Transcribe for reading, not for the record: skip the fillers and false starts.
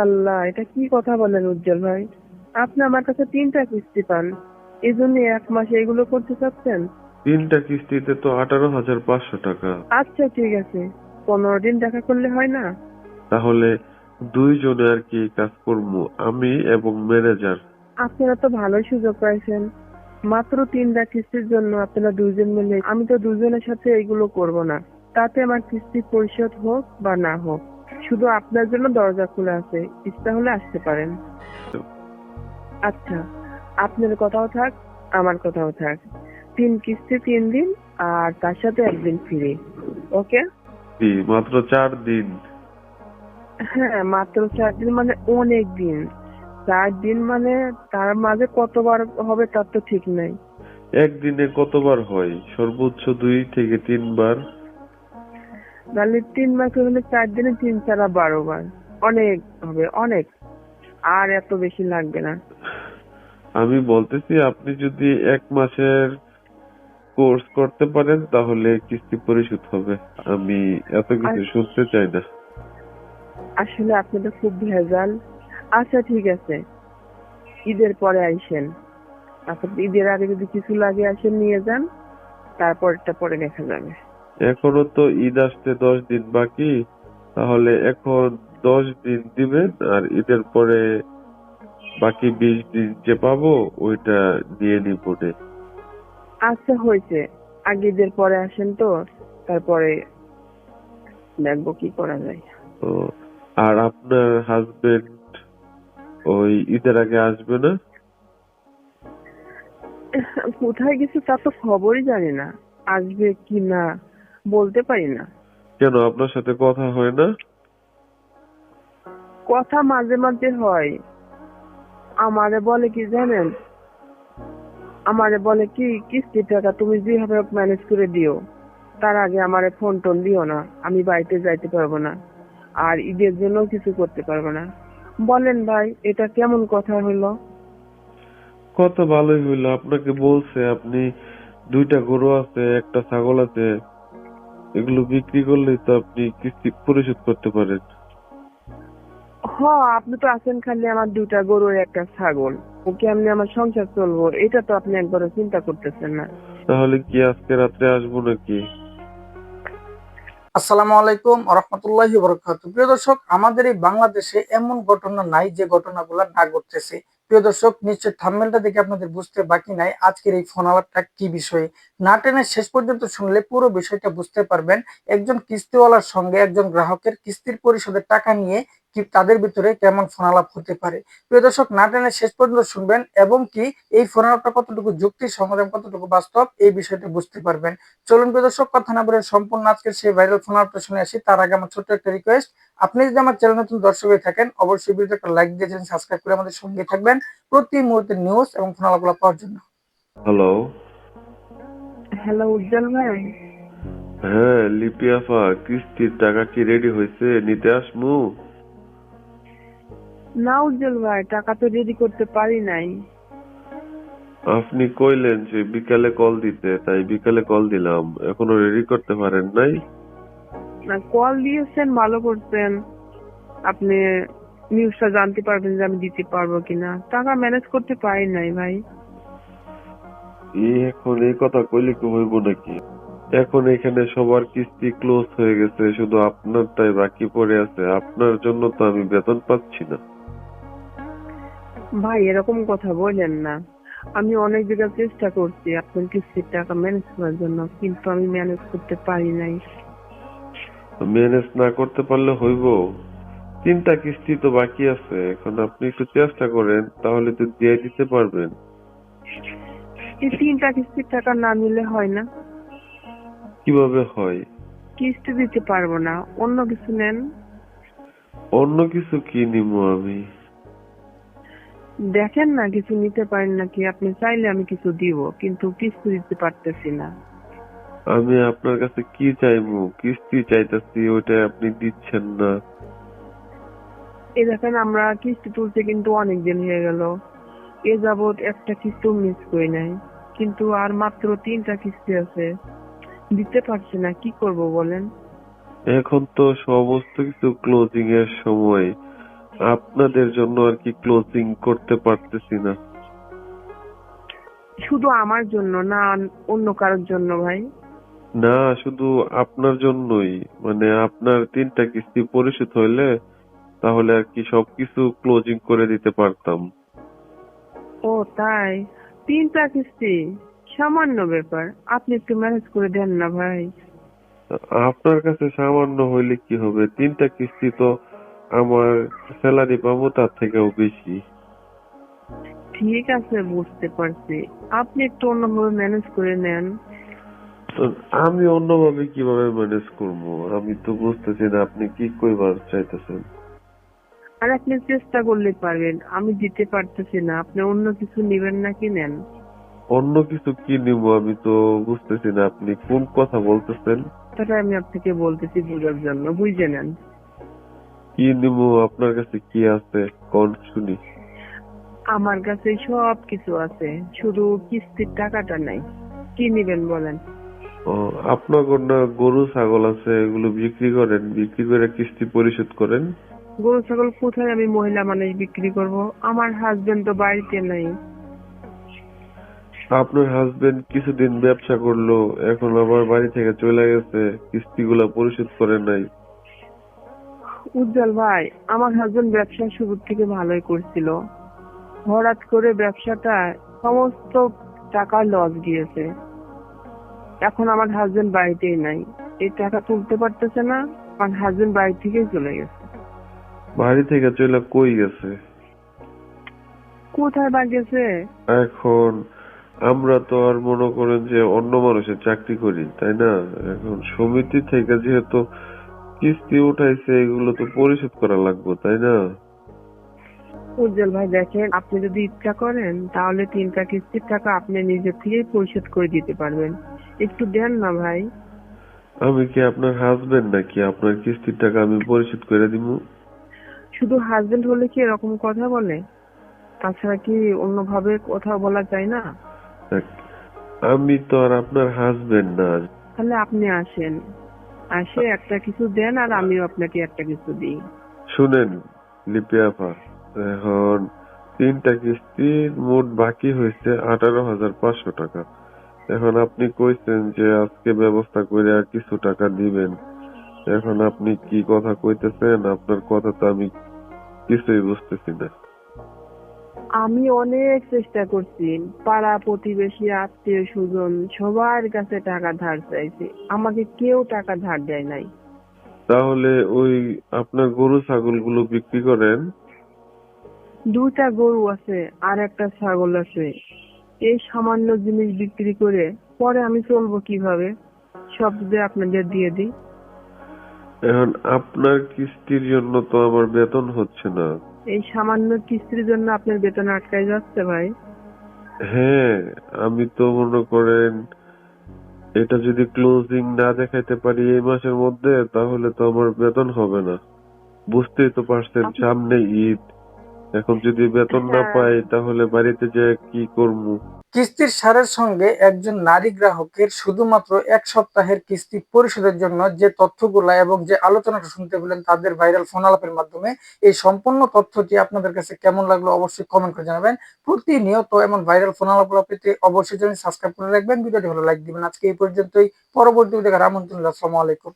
আল্লাহ, এটা কি কথা বলেন উজ্জ্বল ভাই? আপনি আমার কাছে 3টা কিস্তি পান, এই জন্য 1 মাসে এগুলো করতে চাচ্ছেন? 3টা কিস্তিতে তো 18,500 টাকা। আচ্ছা ঠিক আছে, 15 দিন দেখা করলে হয় না? তাহলে দুইজনে আর কি কাজ করবো, আমি এবং ম্যানেজার। আপনারা তো ভালোই সুযোগ পাইছেন, মাত্র 3টা কিস্তির জন্য আপনারা দুইজন মিলে। আমি তো দুজনের সাথে এগুলো করব না, তাতে আমার কিস্তি পরিশোধ হোক বা না হোক, শুধু আপনার জন্য দরজা খোলা আছে, ইচ্ছা হলে আসতে পারেন। আচ্ছা, আপনার কথাও থাক, আমার কথাও থাক। 3 কিস্তি 3 দিন, আর তার সাথে 1 দিন ফ্রি। ওকে? মাত্র 4 দিন? হ্যাঁ, মাত্র 4 দিন মানে অনেক দিন। 4 দিন মানে তার মাঝে কতবার হবে তার তো ঠিক নাই। একদিনে কতবার হয়? সর্বোচ্চ 2 থেকে 3 বার। তাহলে 3 মাসে হলে 4 দিনে 3 4 12 বার। অনেক হবে, অনেক। আর এত বেশি লাগবে না। আমি বলতেছি, আপনি যদি 1 মাসের কোর্স করতে পারেন তাহলে কিস্তি পরিশোধ হবে। আমি এত আর কিছু শুনতে চাই না। আসলে আপনি তো খুব ভেজাল। আচ্ছা ঠিক আছে, ঈদের পরে আইসেন। তারপর ঈদের আগে যদি কিছু লাগে আসেন, নিয়ে যান, তারপরটা পরে দেখা যাবে। এখনো তো ঈদ আসতে 10 দিন বাকি। তাহলে এখন 10 দিন দিবেন, আর ঈদের পরে বাকি 20 দিন যে পাবো ওইটা নিয়ে নিবো নে। আচ্ছা হয়েছে, আগে ঈদের পরে আসেন তো, তারপরে দেখবো কি করা যায়। তো আর আপনার হাজবেন্ড ওই ঈদের আগে আসবে না? কোথায় গেছে তা তো খবরই জানি না, আসবে কি না বলতে পারি না। কেন, আপনার সাথে কথা হয় না? কথা মাঝে মাঝে হয়। আমারে বলে কি জানেন, আমারে বলে কি, কিস্তির টাকা তুমি যেভাবে ম্যানেজ করে দিও, তার আগে আমারে ফোন টোন দিও না, আমি বাড়িতে যাইতে পারবো না, আর ঈদের জন্য কিছু করতে পারবো না। বলেন ভাই, এটা কেমন কথা হলো? কত ভালোই হইলো, আপনাকে বলছে আপনি 2টা গরু আছে, একটা ছাগল আছে, এগুলো বিক্রি করলেই তো আপনি কিস্তি পরিশোধ করতে পারেন। হ, আপনি তো আছেন খালি আমার 2টা গরু আর একটা ছাগল, ওকে আমি আমার সংসার চলবো, এটা তো আপনি একবারও চিন্তা করতেছেন না। তাহলে কি আজকে রাত্রে আসবো নাকি? আসসালামু আলাইকুম রহমতুল্লাহি বরকাতুহু। প্রিয় দর্শক, আমাদের এই বাংলাদেশে এমন ঘটনা নাই যে ঘটনাগুলো না ঘটতেছে। প্রিয় দর্শক, নিশ্চয় থাম্বনেলটা দেখে আপনাদের বুঝতে বাকি নাই আজকের এই ফোন আলাপটা কি বিষয়ে। না টেনে শেষ পর্যন্ত শুনলে পুরো বিষয়টা বুঝতে পারবেন। একজন কিস্তিওয়ালার সঙ্গে একজন গ্রাহকের কিস্তির পরিশোধের টাকা নিয়ে কি তাদের ভিতরে কেমন ফোন আলাপ হতে পারে। প্রিয় দর্শক, না টেনে শেষ পর্যন্ত শুনবেন এবং কি এই ফোন আলাপটা কতটুকু যুক্তিসঙ্গত এবং কতটুকু বাস্তব এই বিষয়টা বুঝতে পারবেন। চলুন প্রিয় দর্শক, কথা না বলে সম্পূর্ণ আজকের সেই ভাইরাল ফোন আলাপটা শুনে আসি। তার আগে আমার ছোট্ট একটা রিকোয়েস্ট, আপনি যদি আমার চ্যানেল নতুন দর্শক হয়ে থাকেন অবশ্যই ভিডিওতে একটা লাইক দিয়ে চ্যানেল সাবস্ক্রাইব করে আমাদের সঙ্গে থাকবেন প্রতি মুহূর্তের নিউজ এবং ফোন আলাপগুলো পাওয়ার জন্য। হ্যালো। হ্যালো উজ্জ্বল ভাই। হ্যাঁ লিপি আপা, কিস্তির টাকা কি রেডি হয়েছে? নিতে আসমু? না উজ্জ্বল ভাই, টাকা তো রেডি করতে পারি নাই। আপনি কইলেন যে বিকালে কল দিতে, তাই বিকালে কল দিলাম, এখনো রেডি করতে পারেন নাই? না, কল দিয়েছেন ভালো করছেন, আপনি নিউজটা জানতে পারবেন যে আমি দিতে পারবো কিনা। টাকা ম্যানেজ করতে পারি নাই ভাই। এখন এই কথা কইলে কি হইব নাকি? এখন এখানে সবার কিস্তি ক্লোজ হয়ে গেছে, শুধু আপনারটাই বাকি পড়ে আছে। আপনার জন্য তো আমি বেতন পাচ্ছি না। ভাই এরকম কথা বললেন না, আমি অনেক জায়গায় চেষ্টা করছি আপনার কিস্তির টাকা ম্যানেজ করার জন্য, কিন্তু আমি ম্যানেজ করতে পারি নাই। ম্যানেজ না করতে পারলে হইব? 3টা কিস্তি তো বাকি আছে, এখন আপনি একটু চেষ্টা করেন, তাহলে তো দিয়ে দিতে পারবেন। এই 3টা কিস্তির টাকা না নিলে হয় না? কিভাবে হয়? কিস্তি দিতে পারবো না, অন্য কিছু নেন। অন্য কিছু কি নিবো আমি? দেখেন না কিছু নিতে পারেন নাকি, আপনি চাইলে আমি কিছু দিব, কিন্তু কিস্তি দিতে পারতেছি না। আমি আপনার কাছে কি চাইবো? কিস্তি চাইতেছি, ওইটা আপনি দিচ্ছেন না। এই দেখেন, আমরা কিস্তি তুলতে কিন্তু অনেক দিন হয়ে গেল, এ যাবৎ একটা কিস্তি মিস করি নাই, কিন্তু আর মাত্র 3টা কিস্তি আছে, দিতে পারছি না, কি করব বলেন? এখন তো সমস্ত কিছু ক্লোজিং এর সময়, আপনাদের জন্য আর কি ক্লোজিং করতে পারতেছি না। শুধু আমার জন্য না, অন্য কারোর জন্য ভাই? না, শুধু আপনার জন্যই। মানে আপনার 3টা কিস্তি পরিশোধ হইলে তাহলে আর কি সবকিছু ক্লোজিং করে দিতে পারতাম। ও তাই? 3টা কিস্তি? সামান্য ব্যাপার, আপনি একটু ম্যানেজ করে দেন না ভাই। আপনার কাছে সামান্য হইলে কি হবে? 3টা কিস্তি তো আমার স্যালারি পাবো তার থেকেও বেশি। ঠিক আছে, বুঝতে পারছি, আপনি একটু অন্যভাবে ম্যানেজ করে নেন। তো আমি অন্যভাবে কিভাবে ম্যানেজ করবো? আমি তো বুঝতেছি না আপনি কি কইবার চাইতেছেন। আর আপনি চেষ্টা করলে পারবেন, আমি দিতে পারতেছি না, আপনি অন্য কিছু নিবেন নাকি নেন। অন্য কিছু কি নিব আমি তো বুঝতেছি না আপনি কোন কথা বলতেছেন। সেটা আমি আপনাকে বলতেছি বোঝার জন্য, বুঝে নেন। কি নিব? আপনার কাছে কি আছে কোন শুনি। আমার কাছে সব কিছু আছে, শুধু কিস্তির টাকাটা নাই। কি নিবেন বলেন? ও, আপনার না গরু ছাগল আছে, এগুলো বিক্রি করেন, বিক্রি করে কিস্তি পরিশোধ করেন? গরু ছাগল কোথায় আমি মহিলা মানুষ বিক্রি করব? আমার হাজবেন্ড তো বাড়িতে নাই। আপনার হাজবেন্ড কিছুদিন ব্যবসা করলো, এখন আবার বাড়ি থেকে চলে গেছে, কিস্তিগুলা পরিশোধ করে নাই। উজ্জ্বল ভাই, আমার হাজবেন্ড ব্যবসা শুরু থেকে ভালোই করছিল, হঠাৎ করে ব্যবসাটা সমস্ত টাকা লস গিয়েছে। এখন আমার হাজবেন্ড বাড়িতেই নাই, এই টাকা তুলতে পারতেছে না, আমার হাজবেন্ড বাড়ি থেকেই চলে গেছে। বাড়ি থেকে চলে কই গেছে? কোথায় বা গেছে? এখন আমরা তো আর মনে করেন যে অন্য মানুষের চাকরি করি, তাই না? এখন সমিতি থেকে যেহেতু কিস্তি উঠাইছে এগুলো তো পরিশোধ করা লাগবে, তাই না? উজ্জ্বল ভাই দেখেন, আপনি যদি ইচ্ছা করেন তাহলে 3টা কিস্তির টাকা আপনি নিজের থেকেই পরিশোধ করে দিতে পারবেন। একটু দেন না ভাই। আমি কি আপনার হাজবেন্ড নাকি আপনার কিস্তির টাকা আমি পরিশোধ করে দিব? শুধু হাজবেন্ড হলে কি এরকম কথা বলে? তাছাড়া কি অন্যভাবে কথা বলা যায় না? দেখ, আমি তো আর আপনার হাজবেন্ড না। তাহলে আপনি আসেন, আসে একটা কিছু দেন আর আমিও আপনাকে একটা কিছু দিই। শুনেন লিপি আপা, এখন 3টা কিস্তির মোট বাকি হয়েছে 18,500 টাকা। এখন আপনি কইছেন যে আজকে ব্যবস্থা করে আর কিছু টাকা দিবেন। এখন আপনি কি কথা কইতেছেন? আপনার কথা তো আমি কিছুই বুঝতেছি না। আমি অনেক চেষ্টা করছি, পাড়া প্রতিবেশী আত্মীয় স্বজন সবার কাছে টাকা ধার চাইছি, আমাকে কেউ টাকা ধার দেয় নাই। তাহলে ওই আপনার গরু ছাগল গুলো বিক্রি করেন? 2টা গরু আছে আর একটা ছাগল আছে, এই সামান্য জিনিস বিক্রি করে পরে আমি চলবো কিভাবে? সব যদি আপনাদের দিয়ে দিই। এখন আপনার কিস্তির জন্য তো আমার বেতন হচ্ছে না। এই সামান্য কিস্তির জন্য আপনার বেতন আটকায় যাচ্ছে ভাই? হ্যাঁ, আমি তো মনে করেন এটা যদি ক্লোজিং না দেখাইতে পারি এই মাসের মধ্যে তাহলে তো আমার বেতন হবে না। বুঝতেই তো পারছেন সামনে ঈদ, এখন যদি বেতন না হ্যাঁ, পাই তাহলে বাড়িতে যে কি করবো। কিস্তির সারের সঙ্গে একজন নারী গ্রাহকের শুধুমাত্র 1 সপ্তাহের কিস্তি পরিশোধের জন্য যে তথ্যগুলা এবং যে আলোচনাটা শুনতে পেলেন তাদের ভাইরাল ফোন আলাপের মাধ্যমে, এই সম্পূর্ণ তথ্যটি আপনাদের কাছে কেমন লাগলো অবশ্যই কমেন্ট করে জানাবেন। প্রতিনিয়ত এমন ভাইরাল ফোন আলাপগুলো পেতে অবশ্যই চ্যানেল সাবস্ক্রাইব করে রাখবেন, ভিডিওটি ভালো লাইক দিবেন। আজকে এই পর্যন্তই, পরবর্তী দেখার আমন্ত্রণ রইলো। আসসালামু আলাইকুম।